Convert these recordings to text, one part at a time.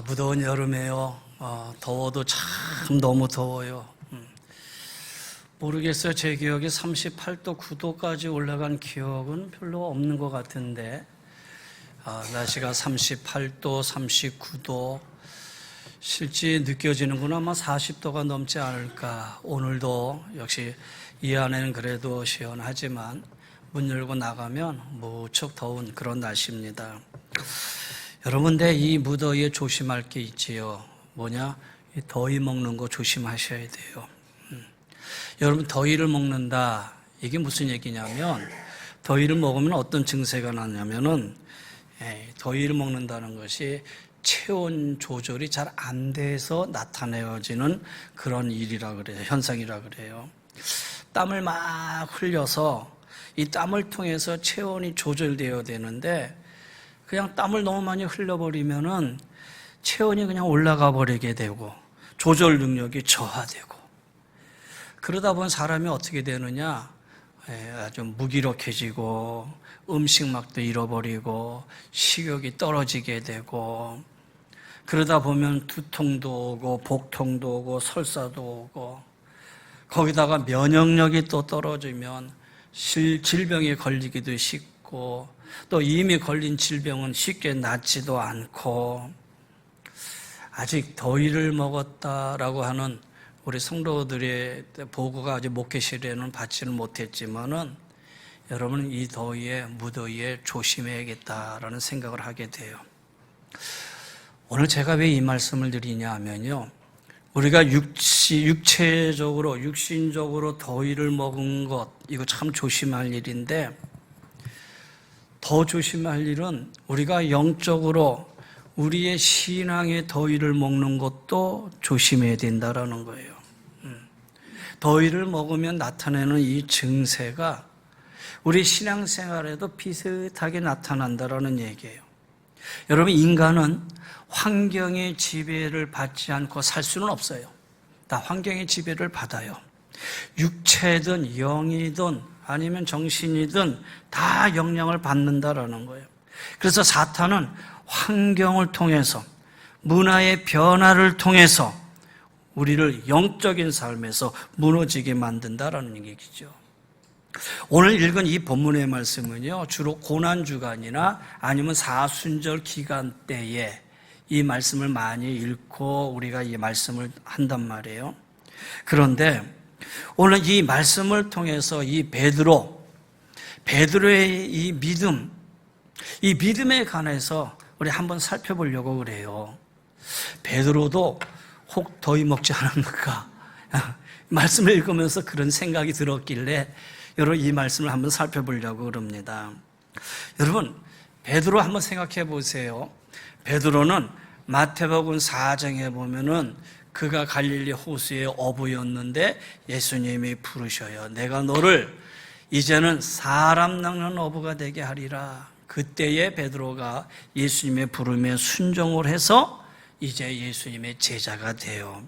무더운 여름에요. 더워도 참 너무 더워요. 모르겠어요. 제 기억에 38도, 9도까지 올라간 기억은 별로 없는 것 같은데, 날씨가 38도, 39도, 실제 느껴지는 건 아마 40도가 넘지 않을까. 오늘도 역시 이 안에는 그래도 시원하지만 문 열고 나가면 무척 더운 그런 날씨입니다. 여러분, 근데 이 무더위에 조심할 게 있지요. 뭐냐? 이 더위 먹는 거 조심하셔야 돼요. 여러분, 더위를 먹는다. 이게 무슨 얘기냐면, 더위를 먹으면 어떤 증세가 나냐면은, 더위를 먹는다는 것이 체온 조절이 잘 안 돼서 나타내어지는 그런 일이라 그래요. 현상이라 그래요. 땀을 막 흘려서 이 땀을 통해서 체온이 조절되어야 되는데, 그냥 땀을 너무 많이 흘려버리면은 체온이 그냥 올라가 버리게 되고 조절 능력이 저하되고, 그러다 보면 사람이 어떻게 되느냐, 아주 무기력해지고 음식맛도 잃어버리고 식욕이 떨어지게 되고, 그러다 보면 두통도 오고 복통도 오고 설사도 오고, 거기다가 면역력이 또 떨어지면 질병에 걸리기도 쉽고, 또 이미 걸린 질병은 쉽게 낫지도 않고, 아직 더위를 먹었다라고 하는 우리 성도들의 보고가 아직 목회실에는 받지는 못했지만은, 여러분 이 더위에, 무더위에 조심해야겠다라는 생각을 하게 돼요. 오늘 제가 왜 이 말씀을 드리냐 하면요, 우리가 육체적으로, 육신적으로 더위를 먹은 것, 이거 참 조심할 일인데, 더 조심할 일은 우리가 영적으로 우리의 신앙의 더위를 먹는 것도 조심해야 된다라는 거예요. 더위를 먹으면 나타내는 이 증세가 우리 신앙생활에도 비슷하게 나타난다라는 얘기예요. 여러분, 인간은 환경의 지배를 받지 않고 살 수는 없어요. 다 환경의 지배를 받아요. 육체든 영이든 아니면 정신이든 다 영향을 받는다라는 거예요. 그래서 사탄은 환경을 통해서, 문화의 변화를 통해서 우리를 영적인 삶에서 무너지게 만든다라는 얘기죠. 오늘 읽은 이 본문의 말씀은요, 주로 고난주간이나 아니면 사순절 기간 때에 이 말씀을 많이 읽고 우리가 이 말씀을 한단 말이에요. 그런데 오늘 이 말씀을 통해서 이 베드로의 이 믿음, 이 믿음에 관해서 우리 한번 살펴보려고 그래요. 베드로도 혹 더위 먹지 않았는가? 말씀을 읽으면서 그런 생각이 들었길래 여러분 이 말씀을 한번 살펴보려고 그럽니다. 여러분, 베드로 한번 생각해 보세요. 베드로는 마태복음 4장에 보면은 그가 갈릴리 호수의 어부였는데 예수님이 부르셔요. 내가 너를 이제는 사람 낚는 어부가 되게 하리라. 그때에 베드로가 예수님의 부름에 순종을 해서 이제 예수님의 제자가 돼요.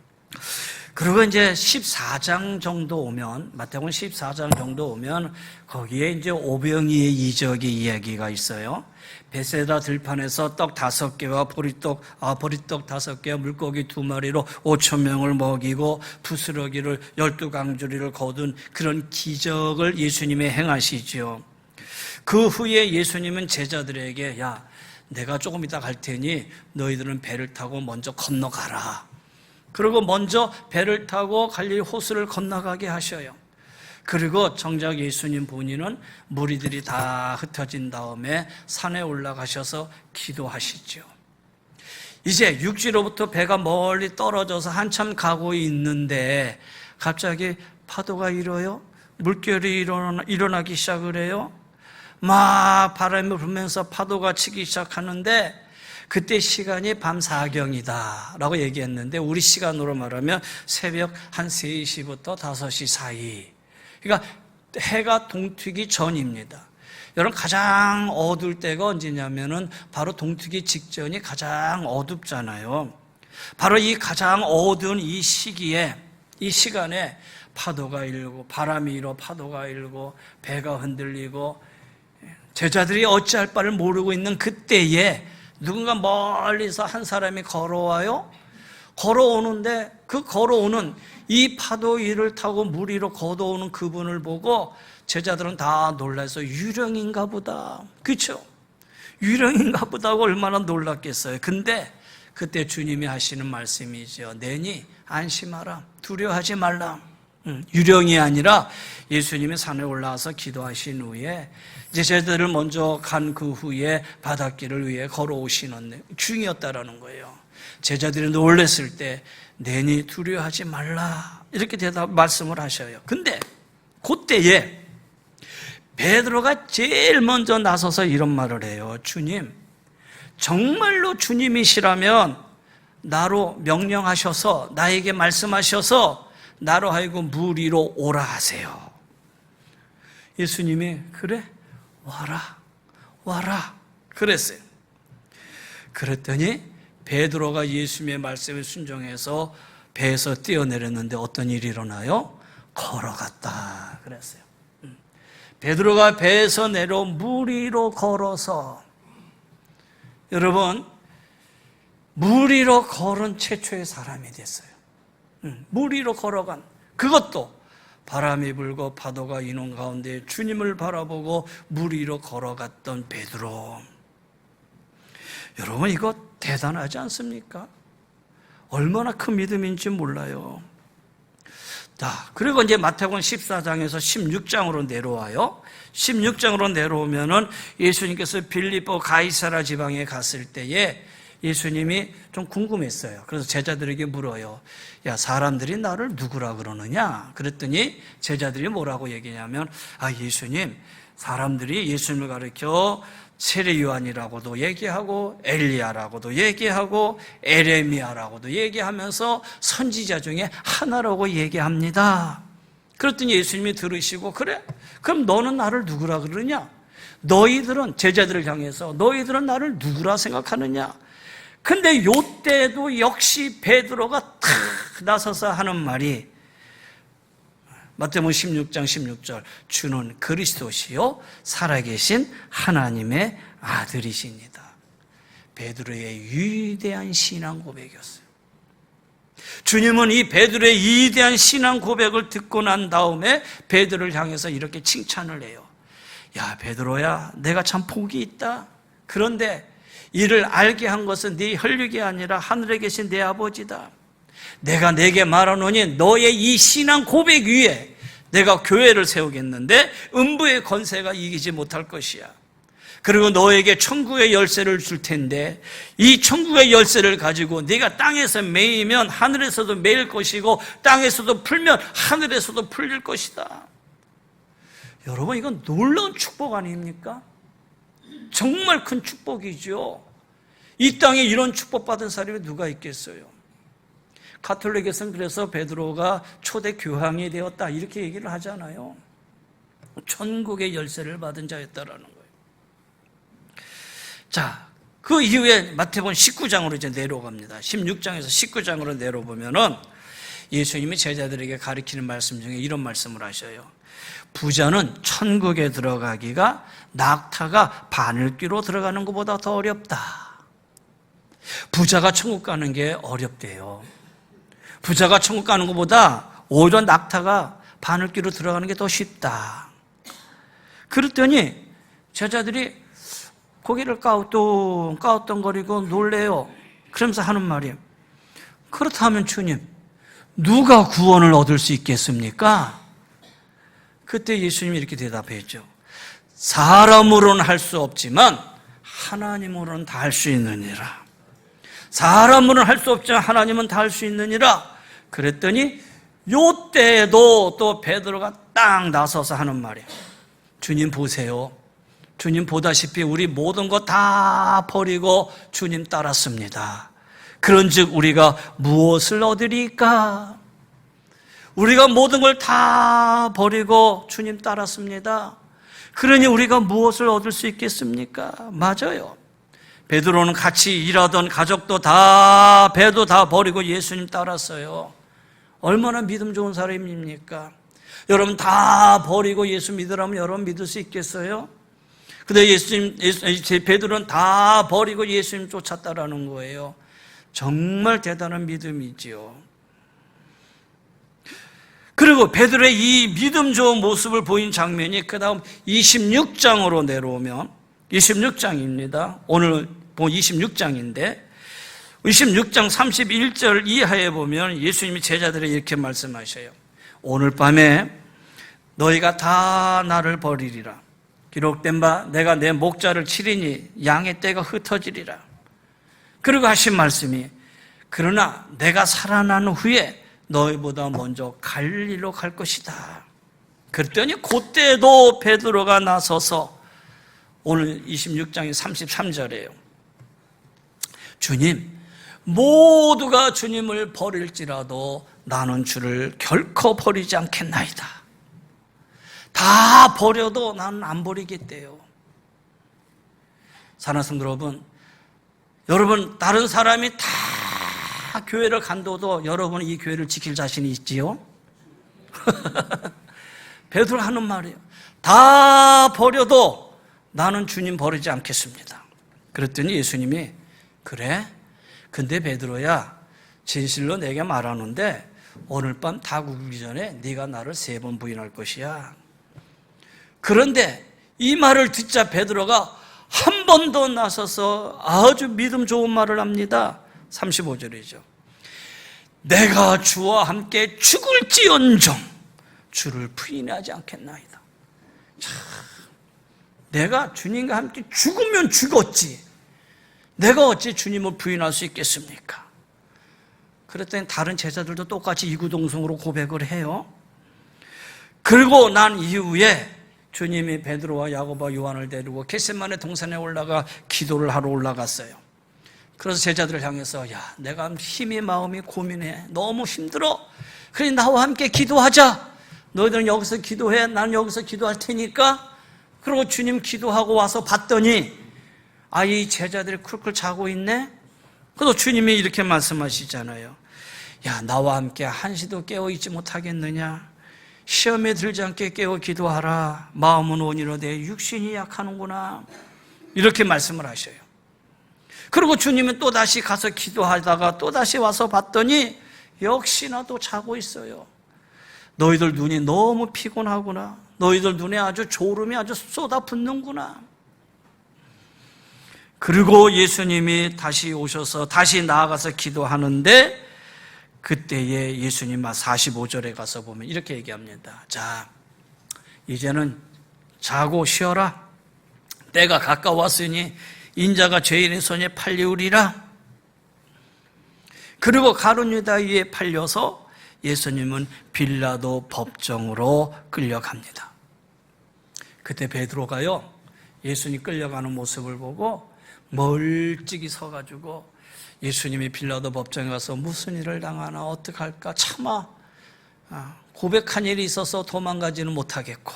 그리고 이제 14장 정도 오면, 마태복음 14장 정도 오면 거기에 이제 오병이의 이적의 이야기가 있어요. 베세다 들판에서 떡 5개와 보리떡 5개와 물고기 2마리로 5,000명을 먹이고 부스러기를 12강주리를 거둔 그런 기적을 예수님이 행하시죠. 그 후에 예수님은 제자들에게, 야, 내가 조금 이따 갈 테니 너희들은 배를 타고 먼저 건너가라. 그리고 먼저 배를 타고 갈릴리 호수를 건너가게 하셔요. 그리고 정작 예수님 본인은 무리들이 다 흩어진 다음에 산에 올라가셔서 기도하시죠. 이제 육지로부터 배가 멀리 떨어져서 한참 가고 있는데 갑자기 파도가 일어요. 물결이 일어나기 시작을 해요. 막 바람이 불면서 파도가 치기 시작하는데, 그때 시간이 밤 4경이다 라고 얘기했는데 우리 시간으로 말하면 새벽 한 3시부터 5시 사이, 그러니까 해가 동트기 전입니다. 여러분, 가장 어두울 때가 언제냐면은 바로 동트기 직전이 가장 어둡잖아요. 바로 이 가장 어두운 이 시기에, 이 시간에 파도가 일고 바람이 일어 파도가 일고 배가 흔들리고 제자들이 어찌할 바를 모르고 있는 그때에 누군가 멀리서 한 사람이 걸어와요. 걸어오는데 그 걸어오는 이 파도 위를 타고 물 위로 걷어오는 그분을 보고 제자들은 다 놀라서 유령인가 보다. 그렇죠? 유령인가 보다 하고 얼마나 놀랐겠어요. 근데 그때 주님이 하시는 말씀이죠. 내니 안심하라. 두려워하지 말라. 유령이 아니라 예수님이 산에 올라와서 기도하신 후에 이제 제자들을 먼저 간 그 후에 바닷길을 위해 걸어오시는 중이었다라는 거예요. 제자들이 놀랐을 때 내니 두려워하지 말라 이렇게 말씀을 하셔요. 근데 그때에 베드로가 제일 먼저 나서서 이런 말을 해요. 주님, 정말로 주님이시라면 나로 명령하셔서 나에게 말씀하셔서 나로 하여금 물 위로 오라 하세요. 예수님이 그래? 와라 그랬어요. 그랬더니 베드로가 예수님의 말씀에 순종해서 배에서 뛰어내렸는데 어떤 일이 일어나요? 걸어갔다 그랬어요. 베드로가 배에서 내려 물 위로 걸어서, 여러분, 물 위로 걸은 최초의 사람이 됐어요. 물 위로 걸어간, 그것도 바람이 불고 파도가 이는 가운데 주님을 바라보고 물 위로 걸어갔던 베드로. 여러분, 이거 대단하지 않습니까? 얼마나 큰 믿음인지 몰라요. 자, 그리고 이제 마태복음 14장에서 16장으로 내려와요. 16장으로 내려오면은 예수님께서 빌립보 가이사라 지방에 갔을 때에 예수님이 좀 궁금했어요. 그래서 제자들에게 물어요. 야, 사람들이 나를 누구라 그러느냐? 그랬더니 제자들이 뭐라고 얘기냐면, 예수님, 사람들이 예수님을 가리켜 세례 요한이라고도 얘기하고 엘리야라고도 얘기하고 에레미야라고도 얘기하면서 선지자 중에 하나라고 얘기합니다. 그랬더니 예수님이 들으시고, 그래? 그럼 너는 나를 누구라 그러냐? 너희들은, 제자들을 향해서 너희들은 나를 누구라 생각하느냐? 근데 요때도 역시 베드로가 탁 나서서 하는 말이 마태복음 16장 16절, 주는 그리스도시요 살아계신 하나님의 아들이십니다. 베드로의 위대한 신앙 고백이었어요. 주님은 이 베드로의 위대한 신앙 고백을 듣고 난 다음에 베드로를 향해서 이렇게 칭찬을 해요. 야, 베드로야, 내가 참 복이 있다. 그런데 이를 알게 한 것은 네 혈육이 아니라 하늘에 계신 내 아버지다. 내가 내게 말하노니 너의 이 신앙 고백 위에 내가 교회를 세우겠는데 음부의 권세가 이기지 못할 것이야. 그리고 너에게 천국의 열쇠를 줄 텐데 이 천국의 열쇠를 가지고 네가 땅에서 매이면 하늘에서도 매일 것이고 땅에서도 풀면 하늘에서도 풀릴 것이다. 여러분, 이건 놀라운 축복 아닙니까? 정말 큰 축복이죠. 이 땅에 이런 축복받은 사람이 누가 있겠어요? 가톨릭에서는 그래서 베드로가 초대 교황이 되었다 이렇게 얘기를 하잖아요. 천국의 열쇠를 받은 자였다라는 거예요. 자, 그 이후에 마태복음 19장으로 이제 내려갑니다. 16장에서 19장으로 내려보면은 예수님이 제자들에게 가르치는 말씀 중에 이런 말씀을 하셔요. 부자는 천국에 들어가기가 낙타가 바늘귀로 들어가는 것보다 더 어렵다. 부자가 천국 가는 게 어렵대요. 부자가 천국 가는 것보다 오히려 낙타가 바늘귀로 들어가는 게 더 쉽다. 그랬더니 제자들이 고개를 까우뚱거리고 놀래요. 그러면서 하는 말이, 그렇다면 주님, 누가 구원을 얻을 수 있겠습니까? 그때 예수님이 이렇게 대답했죠. 사람으로는 할 수 없지만 하나님으로는 다 할 수 있느니라. 사람으로는 할 수 없지만 하나님은 다 할 수 있느니라. 그랬더니 요때에도 또 베드로가 딱 나서서 하는 말이에요. 주님 보세요. 주님 보다시피 우리 모든 거 다 버리고 주님 따랐습니다. 그런즉 우리가 무엇을 얻으리까? 우리가 모든 걸 다 버리고 주님 따랐습니다. 그러니 우리가 무엇을 얻을 수 있겠습니까? 맞아요. 베드로는 같이 일하던 가족도 다, 배도 다 버리고 예수님 따랐어요. 얼마나 믿음 좋은 사람입니까? 여러분 다 버리고 예수 믿으라면 여러분 믿을 수 있겠어요? 근데 베드로는 다 버리고 예수님 쫓았다라는 거예요. 정말 대단한 믿음이지요. 그리고 베드로의 이 믿음 좋은 모습을 보인 장면이 그 다음 26장으로 내려오면 26장입니다. 오늘 본 26장인데 26장 31절 이하에 보면 예수님이 제자들에게 이렇게 말씀하셔요. 오늘 밤에 너희가 다 나를 버리리라. 기록된 바 내가 내 목자를 치리니 양의 떼가 흩어지리라. 그리고 하신 말씀이 그러나 내가 살아난 후에 너희보다 먼저 갈릴리로 갈 것이다. 그랬더니 그때도 베드로가 나서서 오늘 26장의 33절이에요. 주님, 모두가 주님을 버릴지라도 나는 주를 결코 버리지 않겠나이다. 다 버려도 나는 안 버리겠대요. 사랑하는 성도 여러분, 다른 사람이 다 교회를 간다도 여러분은 이 교회를 지킬 자신이 있지요? 베드로 하는 말이에요. 다 버려도 나는 주님 버리지 않겠습니다. 그랬더니 예수님이 그래? 근데 베드로야, 진실로 내게 말하는데 오늘 밤 다 구르기 전에 네가 나를 3번 부인할 것이야. 그런데 이 말을 듣자 베드로가 한 번 더 나서서 아주 믿음 좋은 말을 합니다. 35절이죠. 내가 주와 함께 죽을지언정 주를 부인하지 않겠나이다. 참, 내가 주님과 함께 죽으면 죽었지. 내가 어찌 주님을 부인할 수 있겠습니까? 그랬더니 다른 제자들도 똑같이 이구동성으로 고백을 해요. 그리고 난 이후에 주님이 베드로와 야고보와 요한을 데리고 겟세마네 동산에 올라가 기도를 하러 올라갔어요. 그래서 제자들을 향해서 야, 내가 힘이 마음이 고민해. 너무 힘들어. 그래 나와 함께 기도하자. 너희들은 여기서 기도해. 나는 여기서 기도할 테니까. 그리고 주님 기도하고 와서 봤더니 이 제자들이 쿨쿨 자고 있네. 그래서 주님이 이렇게 말씀하시잖아요. 야, 나와 함께 한시도 깨어있지 못하겠느냐. 시험에 들지 않게 깨어 기도하라. 마음은 온이로되 육신이 약하는구나. 이렇게 말씀을 하셔요. 그리고 주님은 또다시 가서 기도하다가 또다시 와서 봤더니 역시나 또 자고 있어요. 너희들 눈이 너무 피곤하구나. 너희들 눈에 아주 졸음이 아주 쏟아붓는구나. 그리고 예수님이 다시 오셔서 다시 나아가서 기도하는데 그때에 예수님 45절에 가서 보면 이렇게 얘기합니다. 자, 이제는 자고 쉬어라. 때가 가까웠으니 인자가 죄인의 손에 팔리우리라. 그리고 가룟 유다에 팔려서 예수님은 빌라도 법정으로 끌려갑니다. 그때 베드로가요, 예수님 끌려가는 모습을 보고 멀찍이 서가지고 예수님이 빌라도 법정에 가서 무슨 일을 당하나 어떡할까 차마 고백한 일이 있어서 도망가지는 못하겠고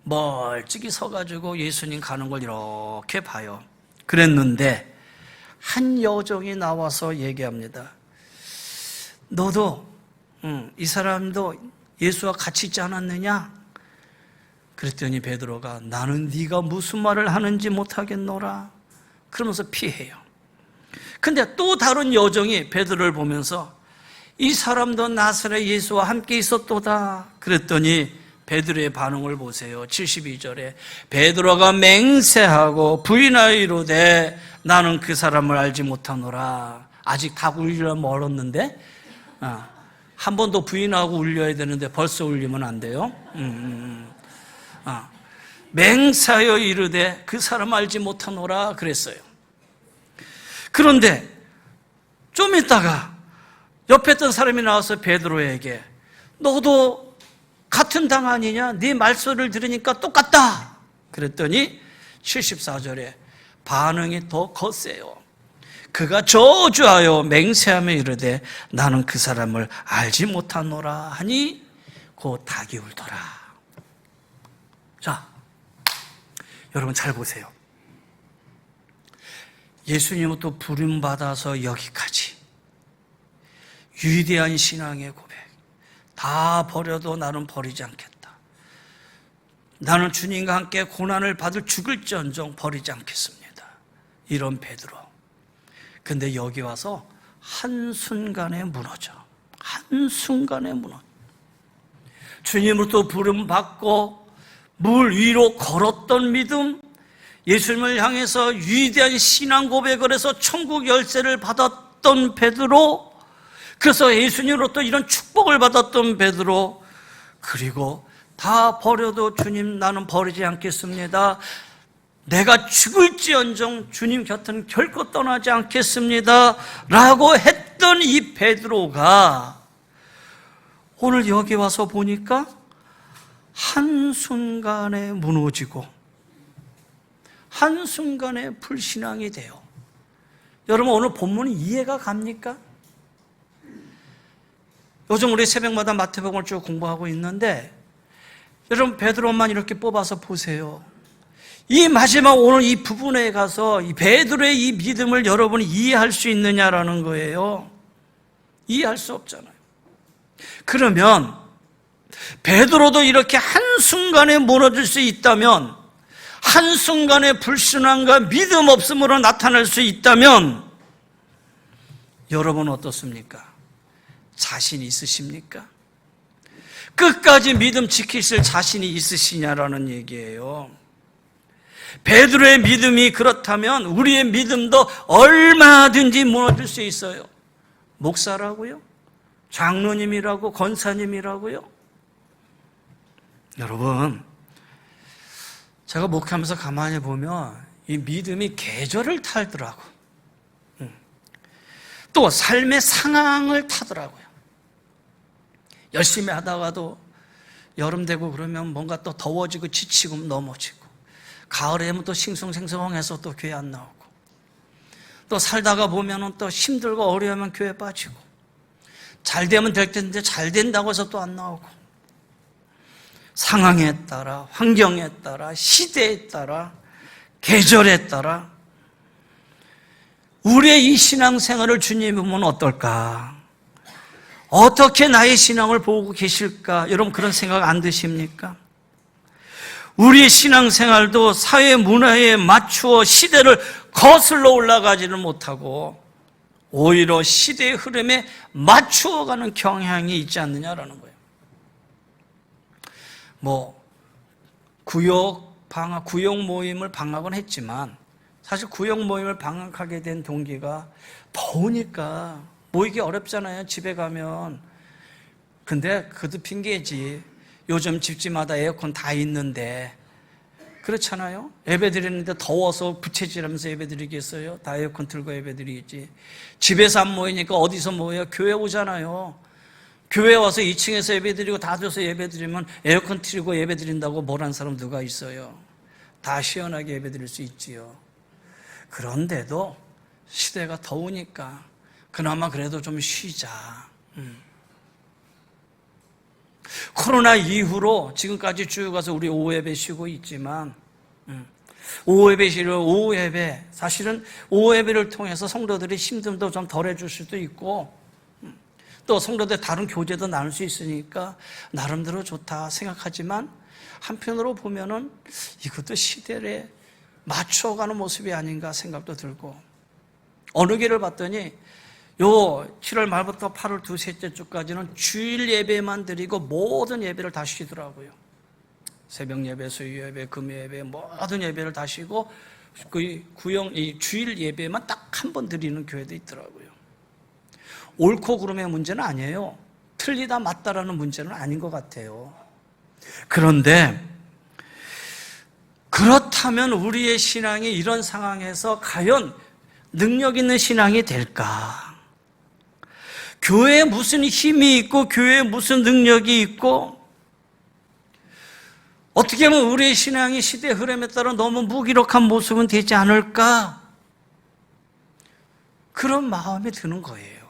멀찍이 서가지고 예수님 가는 걸 이렇게 봐요. 그랬는데 한 여종이 나와서 얘기합니다. 너도 이 사람도 예수와 같이 있지 않았느냐? 그랬더니 베드로가 나는 네가 무슨 말을 하는지 못하겠노라 그러면서 피해요. 근데 또 다른 여종이 베드로를 보면서 이 사람도 나사렛 예수와 함께 있었도다. 그랬더니 베드로의 반응을 보세요. 72절에 베드로가 맹세하고 부인하여 이르되 나는 그 사람을 알지 못하노라. 아직 다 울리려 멀었는데 한 번 더 부인하고 울려야 되는데 벌써 울리면 안 돼요. 맹세하여 이르되 그 사람 알지 못하노라 그랬어요. 그런데 좀 있다가 옆에 있던 사람이 나와서 베드로에게 너도 같은 당 아니냐? 네 말소리를 들으니까 똑같다. 그랬더니 74절에 반응이 더 거세요. 그가 저주하여 맹세하며 이르되 나는 그 사람을 알지 못하노라 하니 곧 닭이 울더라. 자, 여러분 잘 보세요. 예수님은 또 부름받아서 여기까지 위대한 신앙의 고백, 다 버려도 나는 버리지 않겠다. 나는 주님과 함께 고난을 받을 죽을지언정 버리지 않겠습니다. 이런 베드로. 근데 여기 와서 한순간에 무너져. 한순간에 무너져. 주님으로부터 부름 받고 물 위로 걸었던 믿음, 예수님을 향해서 위대한 신앙 고백을 해서 천국 열쇠를 받았던 베드로, 그래서 예수님으로부터 이런 축복을 받았던 베드로, 그리고 다 버려도 주님 나는 버리지 않겠습니다. 내가 죽을지언정 주님 곁은 결코 떠나지 않겠습니다 라고 했던 이 베드로가 오늘 여기 와서 보니까 한순간에 무너지고 한순간에 불신앙이 돼요. 여러분, 오늘 본문이 이해가 갑니까? 요즘 우리 새벽마다 마태복음을 쭉 공부하고 있는데 여러분, 베드로만 이렇게 뽑아서 보세요. 이 마지막 오늘 이 부분에 가서 이 베드로의 이 믿음을 여러분이 이해할 수 있느냐라는 거예요. 이해할 수 없잖아요. 그러면 베드로도 이렇게 한순간에 무너질 수 있다면, 한순간에 불신앙과 믿음 없음으로 나타날 수 있다면 여러분 어떻습니까? 자신 있으십니까? 끝까지 믿음 지키실 자신이 있으시냐라는 얘기예요. 베드로의 믿음이 그렇다면 우리의 믿음도 얼마든지 무너질 수 있어요. 목사라고요? 장로님이라고? 권사님이라고요? 여러분, 제가 목회하면서 가만히 보면 이 믿음이 계절을 타더라고. 또 삶의 상황을 타더라고요. 열심히 하다가도 여름 되고 그러면 뭔가 또 더워지고 지치고 넘어지고, 가을에 되면 또 싱숭생숭해서 또 교회 안 나오고, 또 살다가 보면은 또 힘들고 어려우면 교회 빠지고, 잘 되면 될 텐데 잘 된다고 해서 또 안 나오고, 상황에 따라, 환경에 따라, 시대에 따라, 계절에 따라 우리의 이 신앙생활을 주님이 보면 어떨까? 어떻게 나의 신앙을 보고 계실까? 여러분, 그런 생각 안 드십니까? 우리의 신앙생활도 사회 문화에 맞추어 시대를 거슬러 올라가지는 못하고 오히려 시대의 흐름에 맞추어가는 경향이 있지 않느냐라는 거예요. 구역 모임을 방학은 했지만 사실 구역 모임을 방학하게 된 동기가 더우니까 모이기 어렵잖아요, 집에 가면. 근데 그것도 핑계지. 요즘 집집마다 에어컨 다 있는데, 그렇잖아요? 예배 드리는데 더워서 부채질하면서 예배 드리겠어요? 다 에어컨 틀고 예배 드리겠지. 집에서 안 모이니까 어디서 모여요? 교회 오잖아요. 교회 와서 2층에서 예배 드리고 다 줘서 예배 드리면 에어컨 틀고 예배 드린다고 뭐란 사람 누가 있어요? 다 시원하게 예배 드릴 수 있지요. 그런데도 시대가 더우니까 그나마 그래도 좀 쉬자. 코로나 이후로 지금까지 쭉 가서 우리 오후 예배 쉬고 있지만, 오후 예배 쉬러 오후 예배, 사실은 오후 예배를 통해서 성도들이 힘듦도 좀 덜해줄 수도 있고, 또 성도들 다른 교제도 나눌 수 있으니까 나름대로 좋다 생각하지만, 한편으로 보면은 이것도 시대에 맞춰가는 모습이 아닌가 생각도 들고, 어느 교회를 봤더니 요 7월 말부터 8월 두셋째 주까지는 주일 예배만 드리고 모든 예배를 다 쉬더라고요. 새벽 예배, 수요 예배, 금요 예배, 모든 예배를 다 쉬고 이 주일 예배만 딱 한 번 드리는 교회도 있더라고요. 옳고 그름의 문제는 아니에요. 틀리다 맞다라는 문제는 아닌 것 같아요. 그런데 그렇다면 우리의 신앙이 이런 상황에서 과연 능력 있는 신앙이 될까? 교회에 무슨 힘이 있고 교회에 무슨 능력이 있고, 어떻게 하면 우리의 신앙이 시대 흐름에 따라 너무 무기력한 모습은 되지 않을까? 그런 마음이 드는 거예요.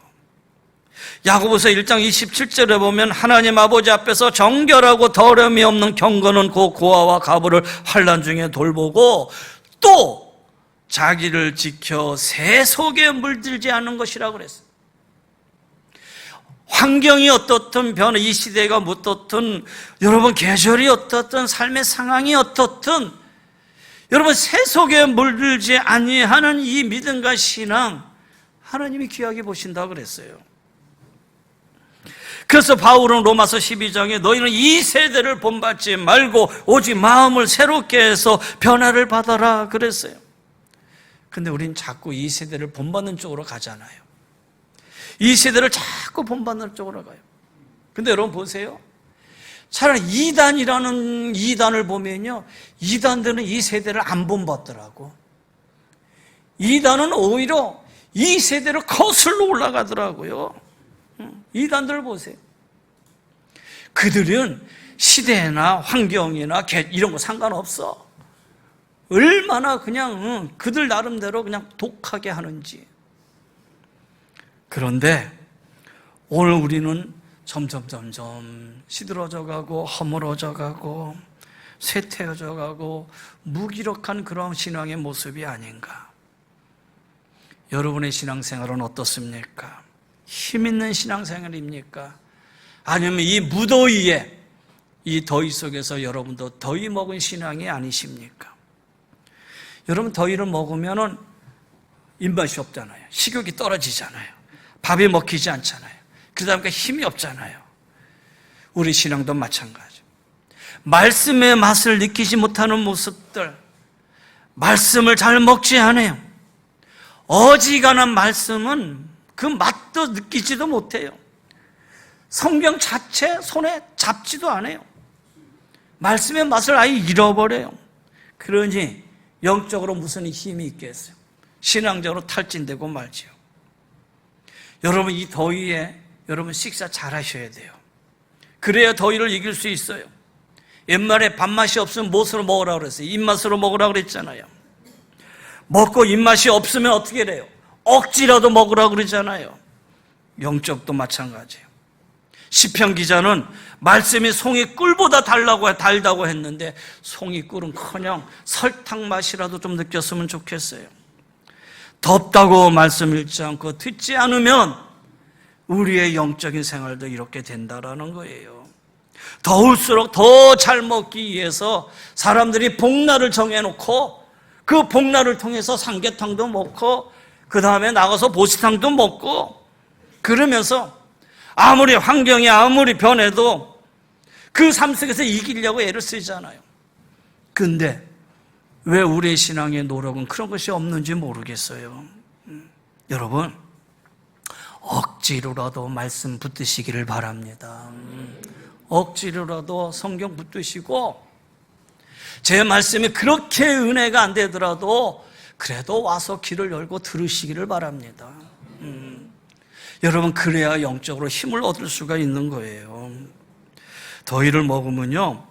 야고보서 1장 27절에 보면 하나님 아버지 앞에서 정결하고 더러움이 없는 경건은 곧 고아와 과부를 환난 중에 돌보고 또 자기를 지켜 새 속에 물들지 않는 것이라고 그랬어요. 환경이 어떻든 변화, 이 시대가 어떻든, 여러분 계절이 어떻든, 삶의 상황이 어떻든, 여러분 세속에 물들지 아니하는 이 믿음과 신앙, 하나님이 귀하게 보신다고 그랬어요. 그래서 바울은 로마서 12장에 너희는 이 세대를 본받지 말고 오직 마음을 새롭게 해서 변화를 받아라 그랬어요. 근데 우린 자꾸 이 세대를 본받는 쪽으로 가잖아요. 이 세대를 자꾸 본받는 쪽으로 가요. 근데 여러분 보세요. 차라리 이단이라는 이단을 보면요, 이단들은 이 세대를 안 본받더라고. 이단은 오히려 이 세대를 거슬러 올라가더라고요. 이단들 보세요. 그들은 시대나 환경이나 이런 거 상관없어. 얼마나 그냥 그들 나름대로 그냥 독하게 하는지. 그런데 오늘 우리는 점점 시들어져 가고 허물어져 가고 쇠퇴해져 가고 무기력한 그런 신앙의 모습이 아닌가. 여러분의 신앙생활은 어떻습니까? 힘있는 신앙생활입니까? 아니면 이 무더위에, 이 더위 속에서 여러분도 더위 먹은 신앙이 아니십니까? 여러분 더위를 먹으면 입맛이 없잖아요. 식욕이 떨어지잖아요. 밥이 먹히지 않잖아요. 그러다 보니까 힘이 없잖아요. 우리 신앙도 마찬가지. 말씀의 맛을 느끼지 못하는 모습들, 말씀을 잘 먹지 않아요. 어지간한 말씀은 그 맛도 느끼지도 못해요. 성경 자체 손에 잡지도 않아요. 말씀의 맛을 아예 잃어버려요. 그러니 영적으로 무슨 힘이 있겠어요? 신앙적으로 탈진되고 말지요. 여러분 이 더위에 여러분 식사 잘 하셔야 돼요. 그래야 더위를 이길 수 있어요. 옛말에 밥맛이 없으면 무엇으로 먹으라고 그랬어요? 입맛으로 먹으라고 그랬잖아요. 먹고 입맛이 없으면 어떻게 돼요? 억지라도 먹으라고 그러잖아요. 영적도 마찬가지예요. 시편 기자는 말씀이 송이 꿀보다 달다고 했는데 송이 꿀은커녕 설탕 맛이라도 좀 느꼈으면 좋겠어요. 덥다고 말씀 읽지 않고 듣지 않으면 우리의 영적인 생활도 이렇게 된다라는 거예요. 더울수록 더 잘 먹기 위해서 사람들이 복날을 정해놓고 그 복날을 통해서 삼계탕도 먹고 그 다음에 나가서 보시탕도 먹고 그러면서 아무리 환경이 아무리 변해도 그 삶 속에서 이기려고 애를 쓰잖아요. 근데 왜 우리의 신앙의 노력은 그런 것이 없는지 모르겠어요. 여러분 억지로라도 말씀 붙드시기를 바랍니다. 억지로라도 성경 붙드시고 제 말씀이 그렇게 은혜가 안 되더라도 그래도 와서 귀를 열고 들으시기를 바랍니다. 여러분 그래야 영적으로 힘을 얻을 수가 있는 거예요. 더위를 먹으면요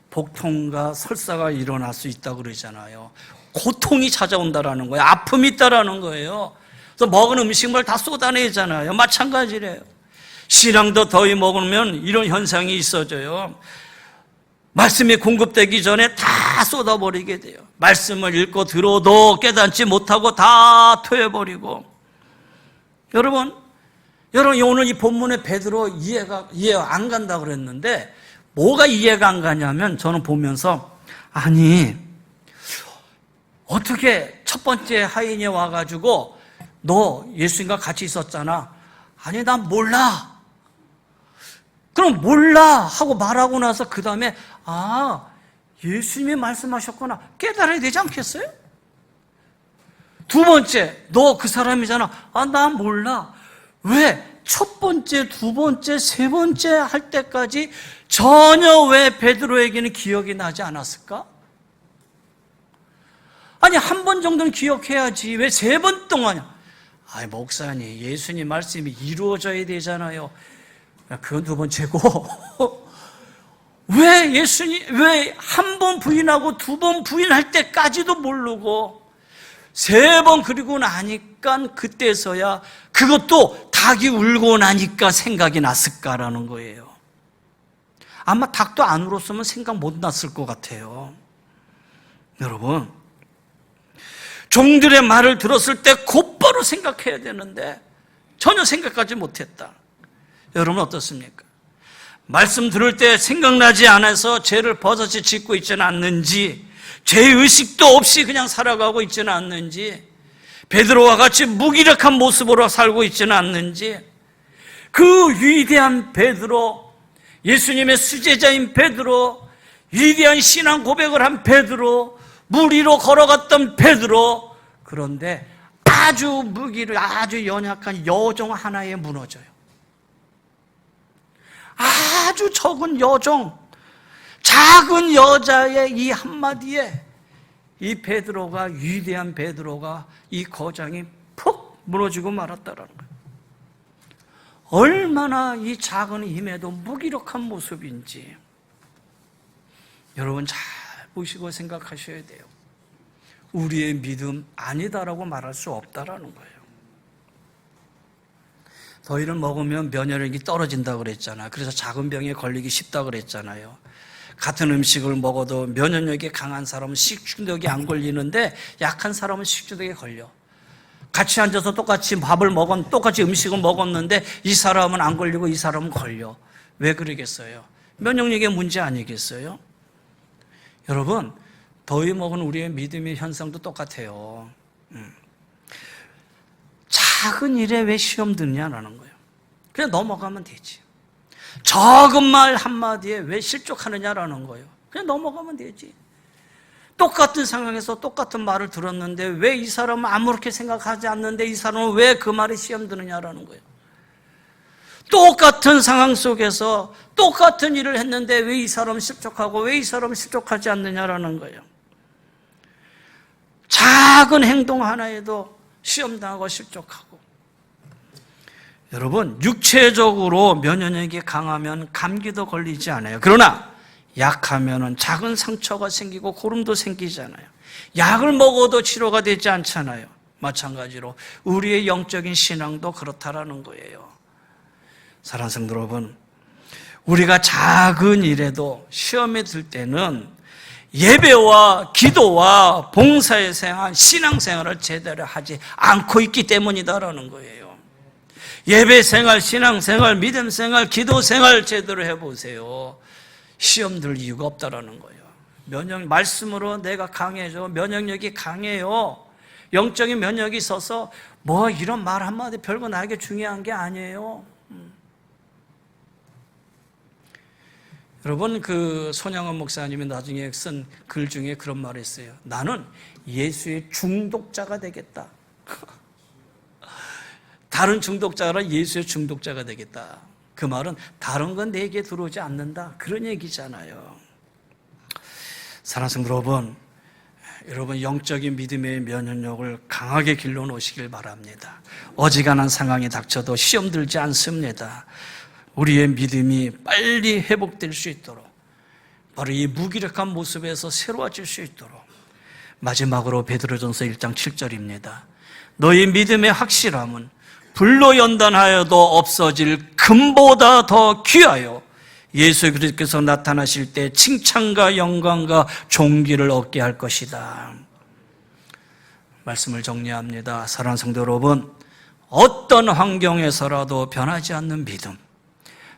복통과 설사가 일어날 수 있다고 그러잖아요. 고통이 찾아온다라는 거예요. 아픔이 있다라는 거예요. 그래서 먹은 음식물 다 쏟아내잖아요. 마찬가지래요. 신앙도 더위 먹으면 이런 현상이 있어져요. 말씀이 공급되기 전에 다 쏟아버리게 돼요. 말씀을 읽고 들어도 깨닫지 못하고 다 토해버리고. 여러분 오늘 이 본문의 베드로 이해가 안 간다고 그랬는데 뭐가 이해가 안 가냐면 저는 보면서 아니 어떻게 첫 번째 하인이 와가지고 너 예수님과 같이 있었잖아. 아니 난 몰라. 그럼 몰라 하고 말하고 나서 그 다음에 아 예수님이 말씀하셨구나 깨달아야 되지 않겠어요? 두 번째 너 그 사람이잖아. 아 난 몰라. 왜? 첫 번째, 두 번째, 세 번째 할 때까지 전혀 왜 베드로에게는 기억이 나지 않았을까? 아니 한 번 정도는 기억해야지 왜 세 번 동안이야? 아이 목사님 예수님 말씀이 이루어져야 되잖아요. 그건 두 번째고 왜 한 번 부인하고 두 번 부인할 때까지도 모르고 세 번 그리고 나니까 그때서야 그것도 닭이 울고 나니까 생각이 났을까라는 거예요. 아마 닭도 안 울었으면 생각 못 났을 것 같아요. 여러분 종들의 말을 들었을 때 곧바로 생각해야 되는데 전혀 생각하지 못했다. 여러분 어떻습니까? 말씀 들을 때 생각나지 않아서 죄를 버젓이 짓고 있지는 않는지, 죄의식도 없이 그냥 살아가고 있지는 않는지, 베드로와 같이 무기력한 모습으로 살고 있지는 않는지, 그 위대한 베드로, 예수님의 수제자인 베드로, 위대한 신앙 고백을 한 베드로, 물 위로 걸어갔던 베드로, 그런데 아주 아주 연약한 여종 하나에 무너져요. 아주 적은 여종, 작은 여자의 이 한마디에 이 베드로가, 위대한 베드로가, 이 거장이 푹 무너지고 말았다라는 거예요. 얼마나 이 작은 힘에도 무기력한 모습인지 여러분 잘 보시고 생각하셔야 돼요. 우리의 믿음 아니다라고 말할 수 없다라는 거예요. 더위를 먹으면 면역력이 떨어진다고 그랬잖아요. 그래서 작은 병에 걸리기 쉽다고 그랬잖아요. 같은 음식을 먹어도 면역력이 강한 사람은 식중독이 안 걸리는데 약한 사람은 식중독에 걸려. 같이 앉아서 똑같이 똑같이 음식을 먹었는데 이 사람은 안 걸리고 이 사람은 걸려. 왜 그러겠어요? 면역력의 문제 아니겠어요? 여러분, 더위 먹은 우리의 믿음의 현상도 똑같아요. 작은 일에 왜 시험 드냐라는 거예요. 그냥 넘어가면 되지. 적은 말 한마디에 왜 실족하느냐라는 거예요. 그냥 넘어가면 되지. 똑같은 상황에서 똑같은 말을 들었는데 왜 이 사람은 아무렇게 생각하지 않는데 이 사람은 왜 그 말에 시험 드느냐라는 거예요. 똑같은 상황 속에서 똑같은 일을 했는데 왜 이 사람은 실족하고 왜 이 사람은 실족하지 않느냐라는 거예요. 작은 행동 하나에도 시험당하고 실족하고. 여러분, 육체적으로 면역력이 강하면 감기도 걸리지 않아요. 그러나 약하면 작은 상처가 생기고 고름도 생기잖아요. 약을 먹어도 치료가 되지 않잖아요. 마찬가지로 우리의 영적인 신앙도 그렇다라는 거예요. 사랑하는 성도 여러분, 우리가 작은 일에도 시험에 들 때는 예배와 기도와 봉사의 생활, 신앙생활을 제대로 하지 않고 있기 때문이다라는 거예요. 예배생활, 신앙생활, 믿음생활, 기도생활 제대로 해보세요. 시험 들 이유가 없다라는 거예요. 말씀으로 내가 강해져. 면역력이 강해요. 영적인 면역이 있어서 뭐 이런 말 한마디 별거 나에게 중요한 게 아니에요. 여러분, 그 손양원 목사님이 나중에 쓴 글 중에 그런 말을 했어요. 나는 예수의 중독자가 되겠다. 다른 중독자라 예수의 중독자가 되겠다. 그 말은 다른 건 내게 들어오지 않는다, 그런 얘기잖아요. 사랑하는 성도 여러분, 영적인 믿음의 면역력을 강하게 길러놓으시길 바랍니다. 어지간한 상황이 닥쳐도 시험 들지 않습니다. 우리의 믿음이 빨리 회복될 수 있도록, 바로 이 무기력한 모습에서 새로워질 수 있도록. 마지막으로 베드로전서 1장 7절입니다. 너희 믿음의 확실함은 불로 연단하여도 없어질 금보다 더 귀하여 예수 그리스도께서 나타나실 때 칭찬과 영광과 존귀를 얻게 할 것이다. 말씀을 정리합니다. 사랑하는 성도 여러분, 어떤 환경에서라도 변하지 않는 믿음,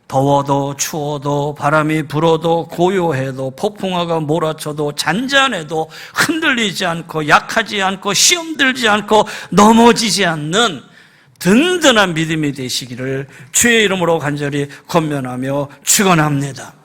더워도 추워도 바람이 불어도 고요해도 폭풍화가 몰아쳐도 잔잔해도 흔들리지 않고 약하지 않고 시험 들지 않고 넘어지지 않는 든든한 믿음이 되시기를 주의 이름으로 간절히 권면하며 축원합니다.